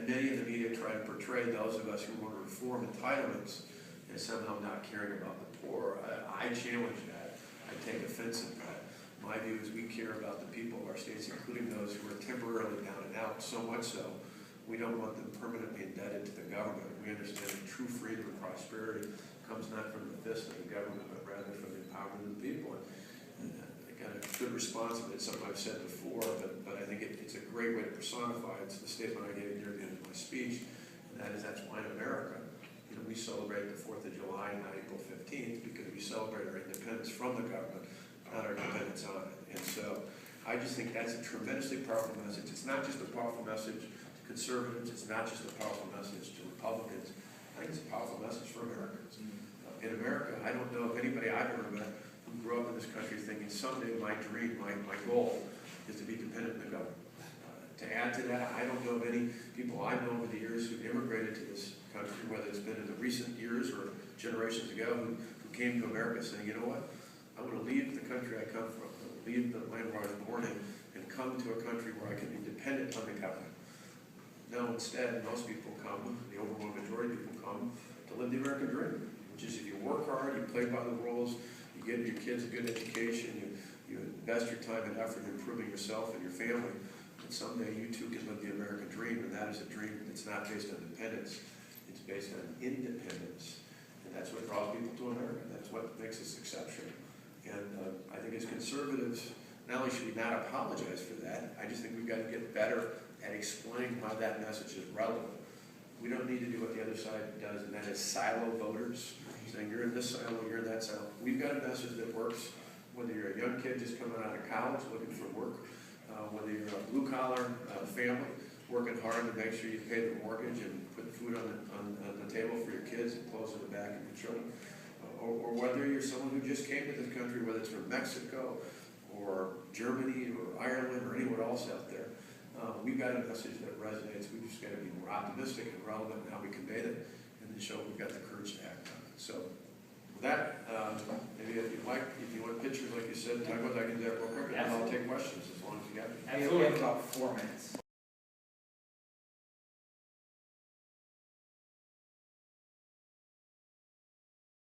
And many in the media try to portray those of us who want to reform entitlements as somehow not caring about the poor. I challenge that. I take offense at that. My view is we care about the people of our states, including those who are temporarily down and out, so much so we don't want them permanently indebted to the government. We understand that true freedom and prosperity comes not from the fist of the government, but rather from the empowerment of the people. And I got a good response to it. It's something I've said before, but I think it's a great way to personify it. It's the statement I gave near the end of my speech, and that is that's why in America, you know, we celebrate the 4th of July, not April 15th, because we celebrate our independence from the government, not our dependence on it. And so I just think that's a tremendously powerful message. It's not just a powerful message to conservatives. It's not just a powerful message to Republicans. I think it's a powerful message for Americans. In America, I don't know of anybody I've ever met who grew up in this country thinking someday my dream, my goal is to be dependent on the government. To add to that, I don't know of any people I know over the years who immigrated to this country, whether it's been in the recent years or generations ago, who came to America saying, you know what, I want to leave the country I come from, leave the land where I was born in, and come to a country where I can be dependent on the government. No, instead, most people come, the overwhelming majority of people come to live the American dream, which is if you work hard, you play by the rules, you give your kids a good education, you invest your time and effort in improving yourself and your family, and someday you too can live the American dream, and that is a dream that's not based on dependence, it's based on independence. And that's what draws people to America. That's what makes us exceptional. And I think as conservatives, not only should we not apologize for that, I just think we've got to get better at explaining how that message is relevant. We don't need to do what the other side does, and that is silo voters, saying you're in this silo, you're in that silo. We've got a message that works, whether you're a young kid just coming out of college looking for work, whether you're a blue-collar family working hard to make sure you pay the mortgage and put food on the table for your kids and clothes on the back of your children, or whether you're someone who just came to this country, whether it's from Mexico or Germany or Ireland or anyone else out there. We've got a message that resonates. We've just got to be more optimistic and relevant in how we convey it, and then show we've got the courage to act on it. So with that, maybe if you'd like, if you want pictures, like you said, talk about that, I can do that real quick, and then I'll take questions as long as you got me. We have about 4 minutes.